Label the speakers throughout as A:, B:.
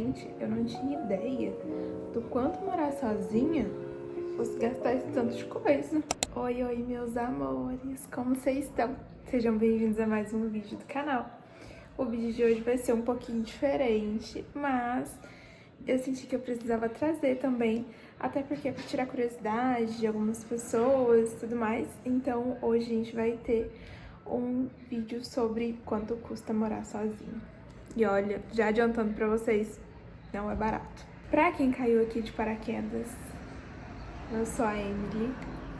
A: Gente, eu não tinha ideia do quanto morar sozinha fosse gastar esse tanto de coisa. Oi, oi, meus amores, como vocês estão? Sejam bem-vindos a mais um vídeo do canal. O vídeo de hoje vai ser um pouquinho diferente, mas eu senti que eu precisava trazer também, até porque é pra tirar curiosidade de algumas pessoas e tudo mais. Então hoje a gente vai ter um vídeo sobre quanto custa morar sozinho. E olha, já adiantando pra vocês, não é barato. Pra quem caiu aqui de paraquedas, eu sou a Emily,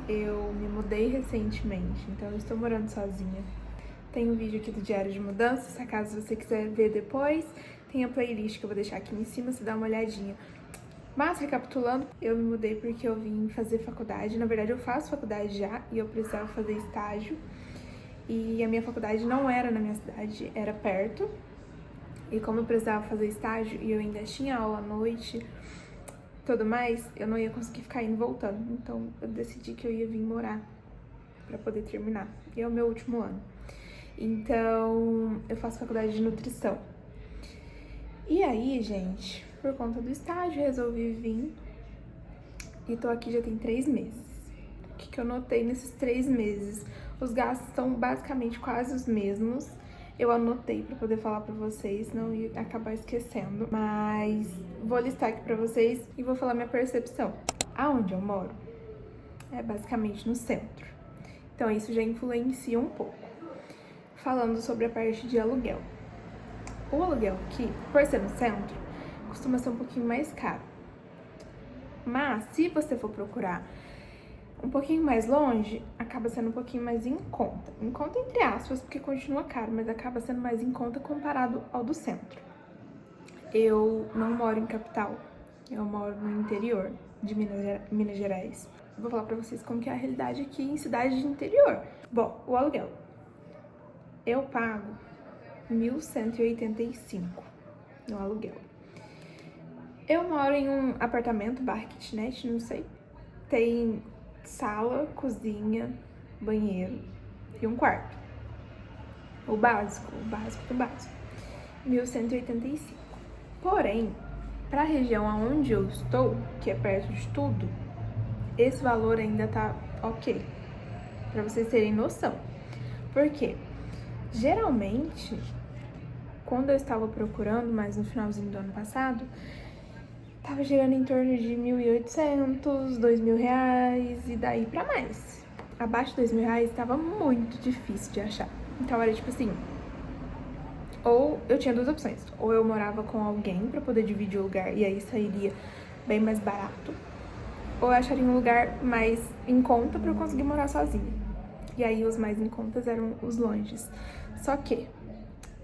A: eu me mudei recentemente, então eu estou morando sozinha. Tem um vídeo aqui do Diário de Mudança, caso você quiser ver depois. Tem a playlist que eu vou deixar aqui em cima, você dá uma olhadinha. Mas, recapitulando, eu me mudei porque eu vim fazer faculdade. Na verdade, eu faço faculdade já e eu precisava fazer estágio. E a minha faculdade não era na minha cidade, era perto. E como eu precisava fazer estágio e eu ainda tinha aula à noite, tudo mais, eu não ia conseguir ficar indo e voltando. Então, eu decidi que eu ia vir morar pra poder terminar. E é o meu último ano. Então, eu faço faculdade de nutrição. E aí, gente, por conta do estágio, resolvi vir. E tô aqui já tem 3 meses. O que eu notei nesses 3 meses? Os gastos são basicamente quase os mesmos. Eu anotei pra poder falar pra vocês, não ia acabar esquecendo. Mas vou listar aqui pra vocês e vou falar minha percepção. Aonde eu moro é basicamente no centro. Então isso já influencia um pouco. Falando sobre a parte de aluguel. O aluguel aqui, por ser no centro, costuma ser um pouquinho mais caro. Mas se você for procurar um pouquinho mais longe, acaba sendo um pouquinho mais em conta. Em conta entre aspas, porque continua caro, mas acaba sendo mais em conta comparado ao do centro. Eu não moro em capital, eu moro no interior de Minas Gerais. Vou falar pra vocês como que é a realidade aqui em cidade de interior. Bom, o aluguel. Eu pago R$1.185 no aluguel. Eu moro em um apartamento / kitnet, não sei. Tem sala, cozinha, banheiro e um quarto. O básico do básico. 1.185. Porém, para a região onde eu estou, que é perto de tudo, esse valor ainda tá ok. Para vocês terem noção. Por quê? Geralmente, quando eu estava procurando, mais no finalzinho do ano passado, tava girando em torno de R$1.800, R$2.000 e daí pra mais. Abaixo de R$2.000 tava muito difícil de achar. Então era tipo assim, ou eu tinha 2 opções, ou eu morava com alguém pra poder dividir o lugar e aí sairia bem mais barato, ou eu acharia um lugar mais em conta pra eu conseguir morar sozinha. E aí os mais em contas eram os longes. Só que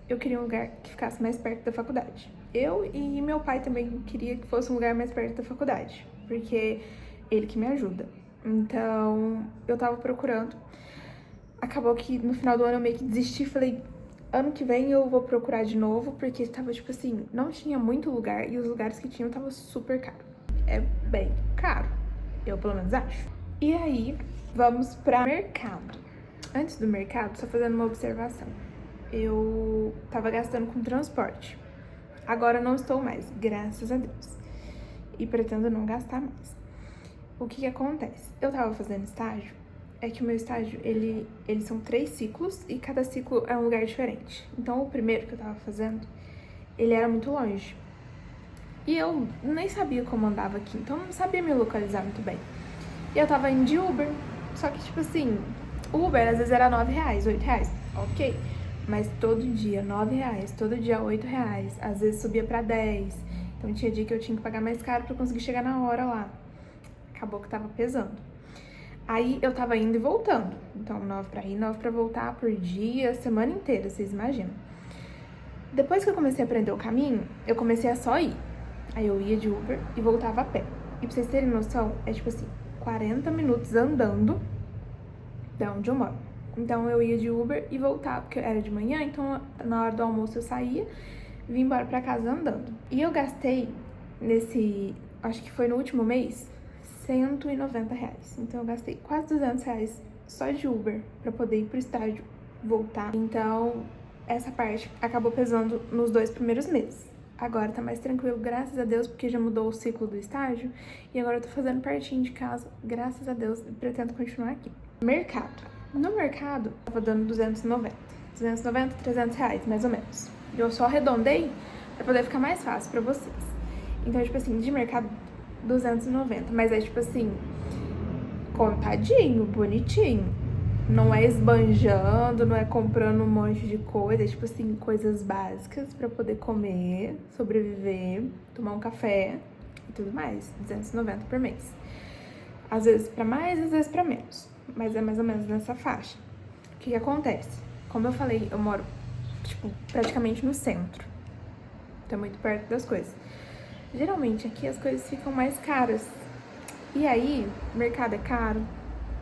A: eu queria um lugar que ficasse mais perto da faculdade. Eu e meu pai também queria que fosse um lugar mais perto da faculdade, porque ele que me ajuda. Então, eu tava procurando. Acabou que no final do ano eu meio que desisti, falei, ano que vem eu vou procurar de novo, porque tava tipo assim, não tinha muito lugar e os lugares que tinham tava super caro. É bem caro, eu pelo menos acho. E aí, vamos pra mercado. Antes do mercado, só fazendo uma observação. Eu tava gastando com transporte. Agora não estou mais, graças a Deus. E pretendo não gastar mais. O que acontece? Eu tava fazendo estágio, é que o meu estágio, eles são 3 ciclos e cada ciclo é um lugar diferente. Então o primeiro que eu tava fazendo, ele era muito longe. E eu nem sabia como andava aqui, então não sabia me localizar muito bem. E eu tava indo de Uber, só que tipo assim, Uber às vezes era R$9, R$8, ok. Mas todo dia R$9, todo dia R$8, às vezes subia pra 10. Então tinha dia que eu tinha que pagar mais caro pra conseguir chegar na hora lá. Acabou que tava pesando. Aí eu tava indo e voltando. Então 9 pra ir, 9 pra voltar por dia, semana inteira, vocês imaginam. Depois que eu comecei a aprender o caminho, eu comecei a só ir. Aí eu ia de Uber e voltava a pé. E pra vocês terem noção, é tipo assim, 40 minutos andando da onde eu moro. Então eu ia de Uber e voltava, porque era de manhã, então na hora do almoço eu saía, vim embora pra casa andando. E eu gastei acho que foi no último mês, R$190. Então eu gastei quase R$200 só de Uber pra poder ir pro estágio, voltar. Então essa parte acabou pesando nos 2 primeiros meses. Agora tá mais tranquilo, graças a Deus, porque já mudou o ciclo do estágio. E agora eu tô fazendo pertinho de casa, graças a Deus, e pretendo continuar aqui. Mercado. No mercado, tava dando 290, 300 reais, mais ou menos. Eu só arredondei pra poder ficar mais fácil pra vocês. Então, tipo assim, de mercado, 290. Mas é, tipo assim, contadinho, bonitinho. Não é esbanjando, não é comprando um monte de coisa, é tipo assim, coisas básicas pra poder comer, sobreviver, tomar um café e tudo mais. 290 por mês. Às vezes pra mais, às vezes pra menos. Mas é mais ou menos nessa faixa. O que acontece? Como eu falei, eu moro, tipo, praticamente no centro. Tô muito perto das coisas. Geralmente aqui as coisas ficam mais caras. E aí, mercado é caro,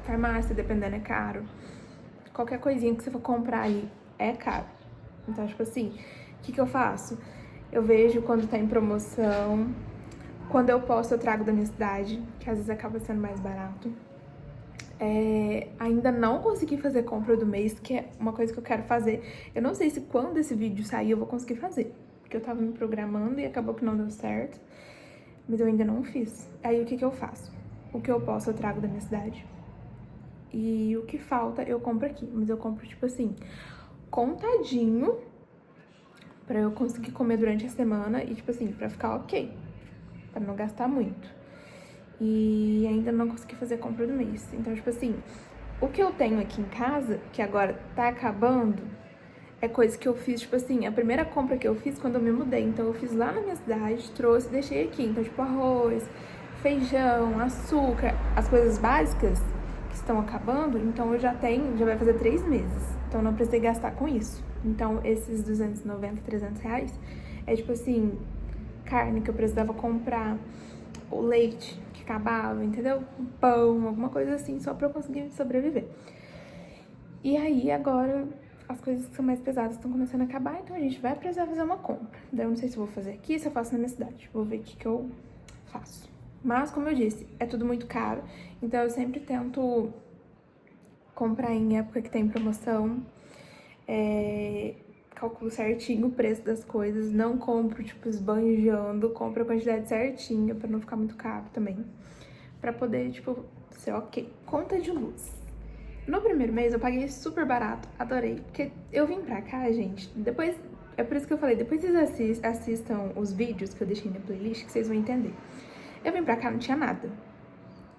A: farmácia, dependendo, é caro. Qualquer coisinha que você for comprar ali é caro. Então, tipo assim, o que eu faço? Eu vejo quando tá em promoção. Quando eu posso, eu trago da minha cidade, que às vezes acaba sendo mais barato. Ainda não consegui fazer compra do mês, que é uma coisa que eu quero fazer. Eu não sei se quando esse vídeo sair eu vou conseguir fazer, porque eu tava me programando e acabou que não deu certo. Mas eu ainda não fiz. Aí o que eu faço? O que eu posso eu trago da minha cidade. E o que falta eu compro aqui. Mas eu compro, tipo assim, contadinho pra eu conseguir comer durante a semana e, tipo assim, pra ficar ok. Pra não gastar muito. E ainda não consegui fazer compra do mês. Então, tipo assim, o que eu tenho aqui em casa, que agora tá acabando, é coisa que eu fiz, tipo assim, a primeira compra que eu fiz quando eu me mudei. Então, eu fiz lá na minha cidade, trouxe e deixei aqui. Então, tipo, arroz, feijão, açúcar, as coisas básicas que estão acabando. Então, eu já tenho, já vai fazer 3 meses. Então, eu não precisei gastar com isso. Então, esses 290, 300 reais é, tipo assim, carne que eu precisava comprar, o leite que acabava, entendeu? Um pão, alguma coisa assim, só pra eu conseguir sobreviver. E aí, agora, as coisas que são mais pesadas estão começando a acabar, então a gente vai precisar fazer uma compra. Daí eu não sei se eu vou fazer aqui, se eu faço na minha cidade. Vou ver o que eu faço. Mas, como eu disse, é tudo muito caro, então eu sempre tento comprar em época que tem promoção. Calculo certinho o preço das coisas, não compro, tipo, esbanjando, compro a quantidade certinha pra não ficar muito caro também. Pra poder, tipo, ser ok. Conta de luz. No primeiro mês eu paguei super barato, adorei, porque eu vim pra cá, gente, depois, é por isso que eu falei, depois vocês assistam os vídeos que eu deixei na playlist que vocês vão entender. Eu vim pra cá, não tinha nada.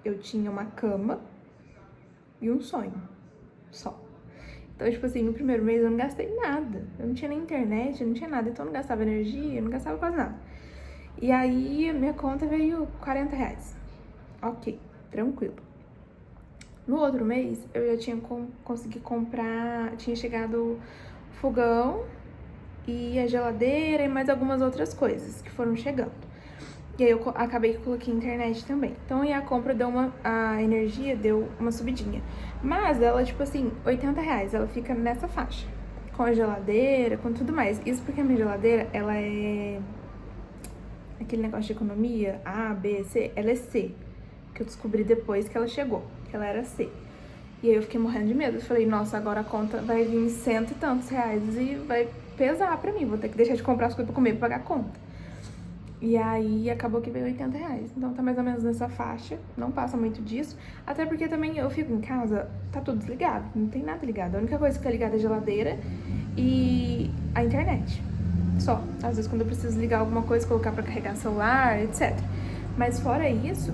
A: Eu tinha uma cama e um sonho, só. Então, tipo assim, no primeiro mês eu não gastei nada. Eu não tinha nem internet, eu não tinha nada. Então eu não gastava energia, eu não gastava quase nada. E aí, minha conta veio 40 reais. Ok, tranquilo. No outro mês, eu já tinha conseguido comprar... Tinha chegado fogão e a geladeira e mais algumas outras coisas que foram chegando. E aí eu acabei que coloquei internet também. Então aí a compra deu a energia deu uma subidinha. Mas ela, tipo assim, 80 reais, ela fica nessa faixa. Com a geladeira, com tudo mais. Isso porque a minha geladeira, ela é aquele negócio de economia, A, B, C, ela é C. Que eu descobri depois que ela chegou, que ela era C. E aí eu fiquei morrendo de medo. Eu falei, nossa, agora a conta vai vir 100 e tantos reais e vai pesar pra mim. Vou ter que deixar de comprar as coisas pra comer pra pagar a conta. E aí acabou que veio 80 reais. Então tá mais ou menos nessa faixa. Não passa muito disso. Até porque também eu fico em casa, tá tudo desligado. Não tem nada ligado. A única coisa que tá ligada é a geladeira e a internet. Só. Às vezes quando eu preciso ligar alguma coisa, colocar pra carregar celular, etc. Mas fora isso,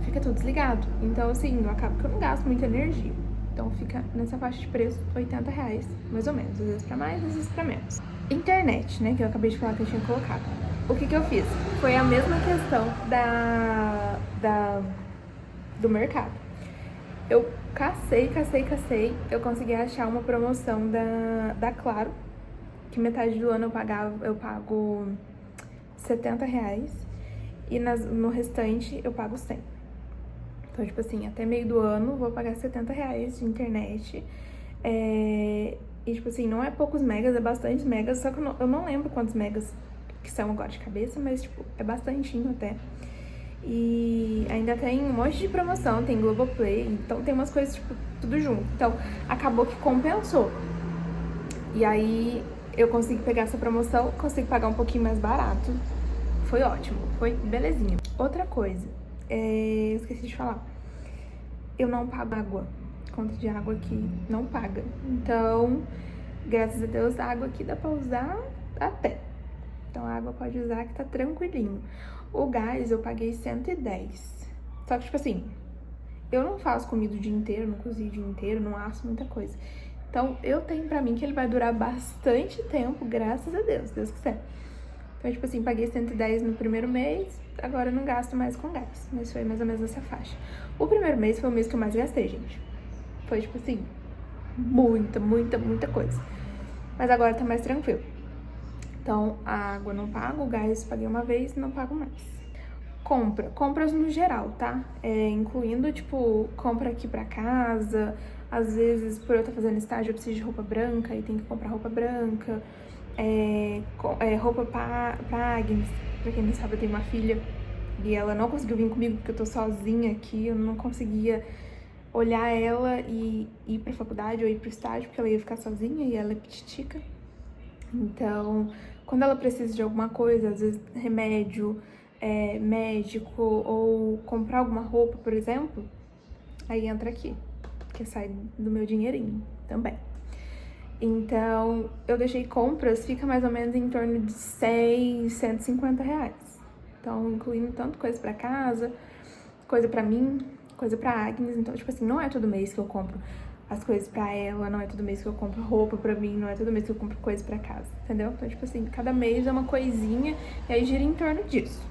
A: fica tudo desligado. Então assim, eu acabo que eu não gasto muita energia. Então fica nessa faixa de preço, 80 reais, mais ou menos. Às vezes pra mais, às vezes pra menos. Internet, né, que eu acabei de falar que eu tinha colocado. O que eu fiz? Foi a mesma questão do mercado. Eu cacei, eu consegui achar uma promoção da Claro, que metade do ano eu pago 70 reais e no restante eu pago 100. Então, tipo assim, até meio do ano vou pagar 70 reais de internet. E, tipo assim, não é poucos megas, é bastante megas, só que eu não lembro quantos megas que são agora de cabeça, mas, tipo, é bastantinho até. E ainda tem um monte de promoção, tem Globoplay, então tem umas coisas, tipo, tudo junto. Então, acabou que compensou. E aí, eu consegui pegar essa promoção, consigo pagar um pouquinho mais barato. Foi ótimo, foi belezinha. Outra coisa, esqueci de falar. Eu não pago água. Conta de água aqui não paga. Então, graças a Deus, a água aqui dá pra usar até. Então, a água pode usar que tá tranquilinho. O gás eu paguei 110. Só que, tipo assim, eu não faço comida o dia inteiro, não cozinho o dia inteiro, não asso muita coisa. Então, eu tenho pra mim que ele vai durar bastante tempo, graças a Deus, se Deus quiser. Então, tipo assim, paguei 110 no primeiro mês, agora eu não gasto mais com gás. Mas foi mais ou menos essa faixa. O primeiro mês foi o mês que eu mais gastei, gente. Foi, tipo assim, muita coisa. Mas agora tá mais tranquilo. Então, a água eu não pago, o gás paguei uma vez e não pago mais. Compras no geral, tá? Incluindo, tipo, compra aqui pra casa. Às vezes, por eu estar fazendo estágio, eu preciso de roupa branca e tenho que comprar roupa branca. Roupa pra Agnes. Pra quem não sabe, eu tenho uma filha e ela não conseguiu vir comigo porque eu tô sozinha aqui. Eu não conseguia olhar ela e ir pra faculdade ou ir pro estágio, porque ela ia ficar sozinha e ela é pititica. Então, quando ela precisa de alguma coisa, às vezes remédio, médico ou comprar alguma roupa, por exemplo, aí entra aqui, que sai do meu dinheirinho também. Então, eu deixei compras, fica mais ou menos em torno de 150 reais. Então, incluindo tanto coisa pra casa, coisa pra mim, coisa pra Agnes. Então, tipo assim, não é todo mês que eu compro as coisas pra ela, não é todo mês que eu compro roupa pra mim, não é todo mês que eu compro coisa pra casa, entendeu? Então, tipo assim, cada mês é uma coisinha e aí gira em torno disso.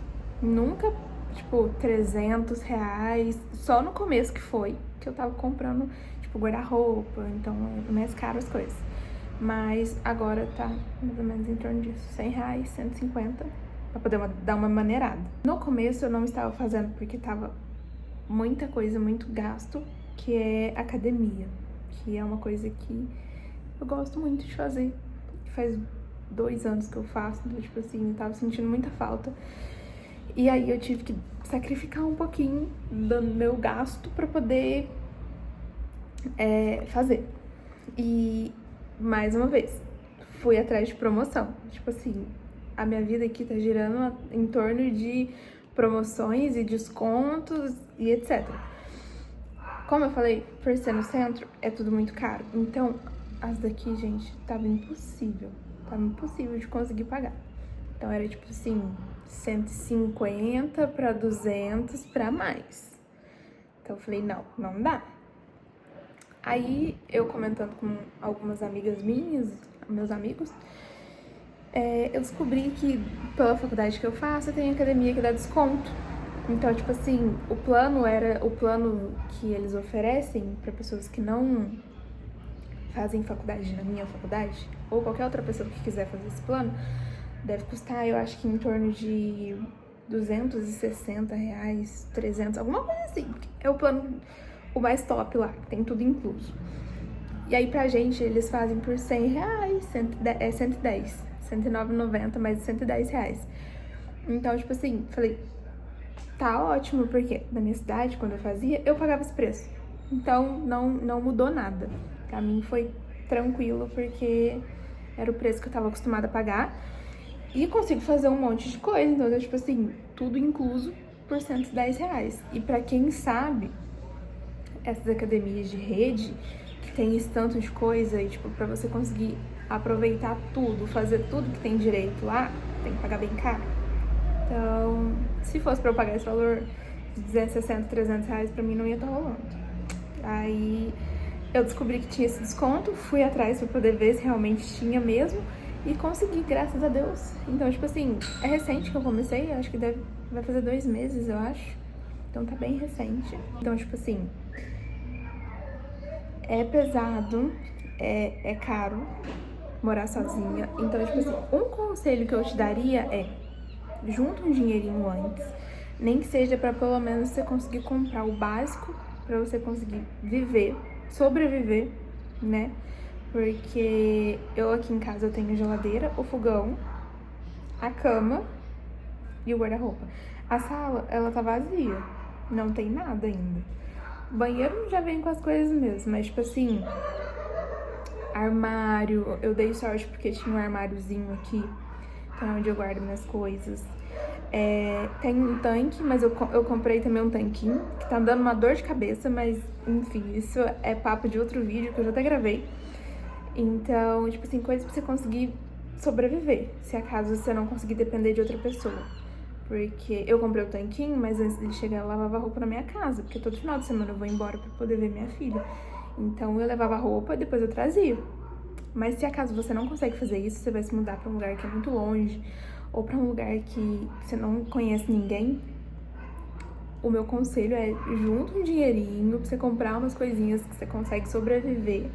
A: Nunca, tipo, 300 reais, só no começo que foi, que eu tava comprando, tipo, guarda-roupa, então é mais caro as coisas. Mas agora tá mais ou menos em torno disso, 100 reais, 150, pra poder dar uma maneirada. No começo eu não estava fazendo porque tava muita coisa, muito gasto, que é academia, que é uma coisa que eu gosto muito de fazer. Faz 2 anos que eu faço, então, tipo assim, eu tava sentindo muita falta. E aí eu tive que sacrificar um pouquinho do meu gasto pra poder fazer. E, mais uma vez, fui atrás de promoção. Tipo assim, a minha vida aqui tá girando em torno de promoções e descontos e etc. Como eu falei, por ser no centro, é tudo muito caro. Então, as daqui, gente, tava impossível. Tava impossível de conseguir pagar. Então, era tipo assim, 150 pra 200 pra mais. Então, eu falei, não, não dá. Aí, eu comentando com algumas amigas minhas, meus amigos, eu descobri que pela faculdade que eu faço, tem academia que dá desconto. Então, tipo assim, o plano que eles oferecem para pessoas que não fazem faculdade na minha faculdade, ou qualquer outra pessoa que quiser fazer esse plano, deve custar, eu acho que em torno de 260 reais, 300, alguma coisa assim. É o plano, o mais top lá, que tem tudo incluso. E aí pra gente, eles fazem por 100 reais, 110, 109,90, mais 110 reais. Então, tipo assim, falei, tá ótimo, porque na minha cidade, quando eu fazia, eu pagava esse preço. Então, não mudou nada. Pra mim foi tranquilo, porque era o preço que eu tava acostumada a pagar. E consigo fazer um monte de coisa. Então, tipo assim, tudo incluso por 110 reais. E pra quem sabe, essas academias de rede, que tem esse tanto de coisa, e tipo, pra você conseguir aproveitar tudo, fazer tudo que tem direito lá, tem que pagar bem caro. Então, se fosse pra eu pagar esse valor de 260, 300 reais, pra mim não ia estar rolando. Aí eu descobri que tinha esse desconto, fui atrás pra poder ver se realmente tinha mesmo e consegui, graças a Deus. Então, tipo assim, é recente que eu comecei, acho que vai fazer 2 meses, eu acho. Então tá bem recente. Então, tipo assim, é pesado, é caro morar sozinha. Então, tipo assim, um conselho que eu te daria é: junta um dinheirinho antes, nem que seja pra pelo menos você conseguir comprar o básico pra você conseguir viver, sobreviver, né? Porque eu aqui em casa eu tenho a geladeira, o fogão, a cama e o guarda-roupa. A sala, ela tá vazia, não tem nada ainda. O banheiro já vem com as coisas mesmo, mas tipo assim, Armário, eu dei sorte porque tinha um armáriozinho aqui, que é onde eu guardo minhas coisas. Tem um tanque, mas eu comprei também um tanquinho, que tá me dando uma dor de cabeça, mas enfim, isso é papo de outro vídeo que eu já até gravei. Então, tipo assim, coisas pra você conseguir sobreviver, se acaso você não conseguir depender de outra pessoa. Porque eu comprei o tanquinho, mas antes dele chegar eu lavava roupa na minha casa, porque todo final de semana eu vou embora pra poder ver minha filha. Então eu levava roupa e depois eu trazia. Mas se acaso você não consegue fazer isso, você vai se mudar pra um lugar que é muito longe, ou pra um lugar que você não conhece ninguém, o meu conselho é junta um dinheirinho pra você comprar umas coisinhas que você consegue sobreviver,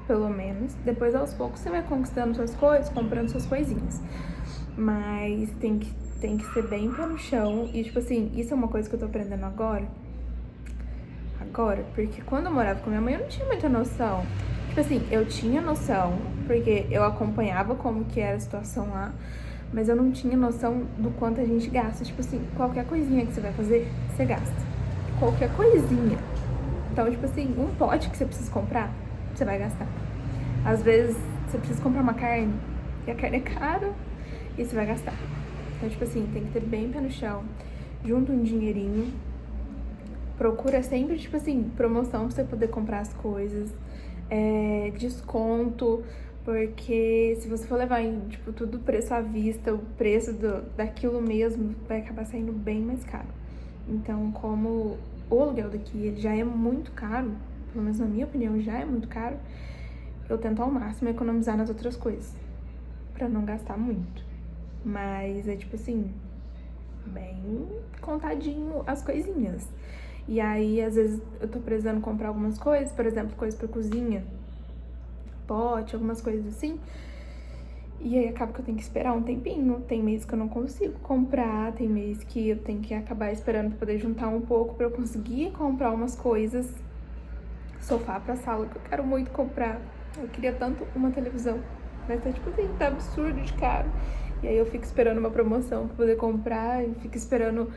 A: pelo menos. Depois, aos poucos, você vai conquistando suas coisas, comprando suas coisinhas. Mas tem que ser bem pé no chão. E, tipo assim, isso é uma coisa que eu tô aprendendo agora, porque quando eu morava com minha mãe, eu não tinha muita noção. Tipo assim, eu tinha noção, porque eu acompanhava como que era a situação lá, mas eu não tinha noção do quanto a gente gasta. Tipo assim, qualquer coisinha que você vai fazer, você gasta. Qualquer coisinha. Então, tipo assim, um pote que você precisa comprar, você vai gastar. Às vezes, você precisa comprar uma carne, e a carne é cara, e você vai gastar. Então, tipo assim, tem que ter bem pé no chão, junta um dinheirinho, procura sempre, tipo assim, promoção pra você poder comprar as coisas, desconto, porque se você for levar em, tipo, tudo preço à vista, o preço daquilo mesmo vai acabar saindo bem mais caro. Então, como o aluguel daqui ele já é muito caro, pelo menos na minha opinião já é muito caro, eu tento ao máximo economizar nas outras coisas, pra não gastar muito. Mas é tipo assim, bem contadinho as coisinhas. E aí, às vezes, eu tô precisando comprar algumas coisas, por exemplo, coisas pra cozinha, pote, algumas coisas assim. E aí acaba que eu tenho que esperar um tempinho. Tem mês que eu não consigo comprar, tem mês que eu tenho que acabar esperando pra poder juntar um pouco pra eu conseguir comprar umas coisas. Sofá pra sala, que eu quero muito comprar. Eu queria tanto uma televisão, mas tá tipo assim, tá absurdo de caro. E aí eu fico esperando uma promoção pra poder comprar, e fico esperando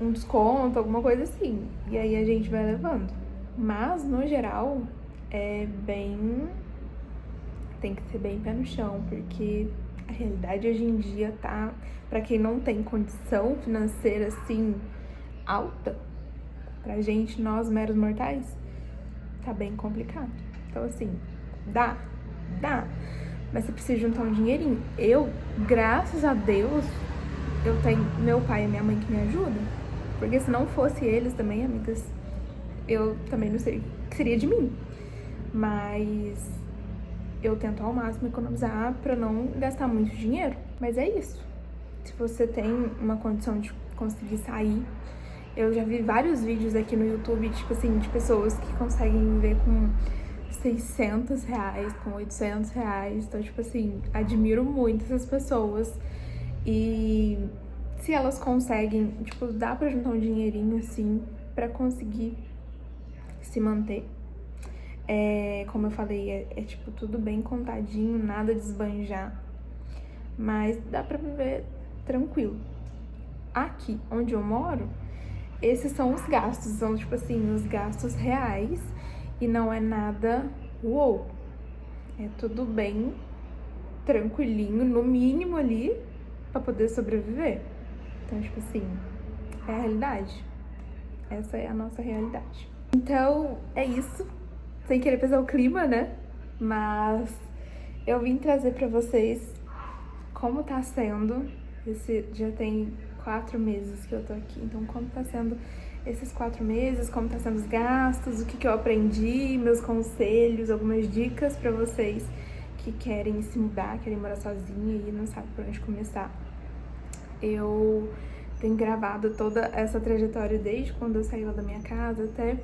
A: um desconto, alguma coisa assim. E aí a gente vai levando. Mas, no geral, tem que ser bem pé no chão, porque a realidade hoje em dia tá, pra quem não tem condição financeira assim alta, pra gente, nós meros mortais, tá bem complicado. Então assim, dá, mas você precisa juntar um dinheirinho. Eu, graças a Deus, eu tenho meu pai e minha mãe que me ajudam, porque se não fosse eles também, amigas, eu também não sei o que seria de mim. Mas eu tento ao máximo economizar pra não gastar muito dinheiro. Mas é isso. Se você tem uma condição de conseguir sair, eu já vi vários vídeos aqui no YouTube, tipo assim, de pessoas que conseguem viver com 600 reais, com 800 reais. Então, tipo assim, admiro muito essas pessoas. E se elas conseguem, tipo, dá pra juntar um dinheirinho, assim, pra conseguir se manter. Como eu falei, tipo, tudo bem contadinho, nada de esbanjar. Mas dá pra viver tranquilo. Aqui, onde eu moro, esses são os gastos, são, tipo assim, os gastos reais. E não é nada uou. É tudo bem tranquilinho, no mínimo ali, pra poder sobreviver. Então, tipo assim, é a realidade. Essa é a nossa realidade. Então, é isso. Sem querer pesar o clima, né? Mas eu vim trazer pra vocês como tá sendo. Já tem 4 meses que eu tô aqui. Então, como tá sendo esses 4 meses, como tá sendo os gastos, o que eu aprendi, meus conselhos, algumas dicas pra vocês que querem se mudar, querem morar sozinha e não sabem por onde começar. Eu tenho gravado toda essa trajetória desde quando eu saí lá da minha casa até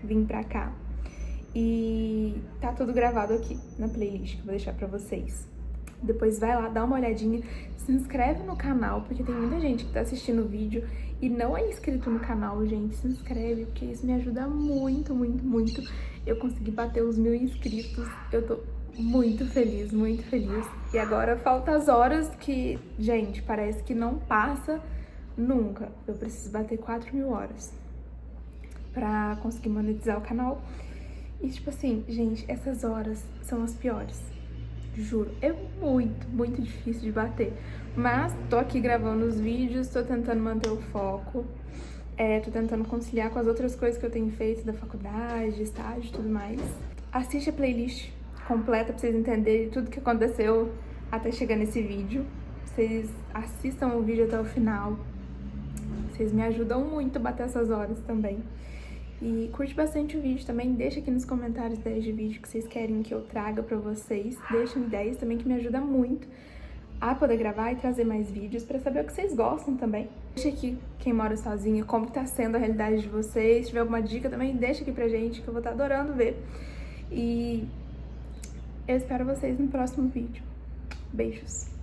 A: vim pra cá. E tá tudo gravado aqui na playlist que eu vou deixar pra vocês. Depois vai lá, dá uma olhadinha, se inscreve no canal, porque tem muita gente que tá assistindo o vídeo e não é inscrito no canal, gente. Se inscreve, porque isso me ajuda muito, muito, muito. Eu consegui bater os 1000 inscritos, eu tô muito feliz, muito feliz. E agora falta as horas que, gente, parece que não passa nunca. Eu preciso bater 4000 horas pra conseguir monetizar o canal. E tipo assim, gente, essas horas são as piores. Juro, é muito, muito difícil de bater. Mas tô aqui gravando os vídeos, tô tentando manter o foco. Tô tentando conciliar com as outras coisas que eu tenho feito da faculdade, estágio e tudo mais. Assiste a playlist completa pra vocês entenderem tudo que aconteceu até chegar nesse vídeo. Vocês assistam o vídeo até o final. Vocês me ajudam muito a bater essas horas também. E curte bastante o vídeo também, deixa aqui nos comentários ideias de vídeo que vocês querem que eu traga pra vocês. Deixem ideias também que me ajuda muito a poder gravar e trazer mais vídeos pra saber o que vocês gostam também. Deixa aqui quem mora sozinho, como que tá sendo a realidade de vocês. Se tiver alguma dica também, deixa aqui pra gente que eu vou estar adorando ver. E eu espero vocês no próximo vídeo. Beijos!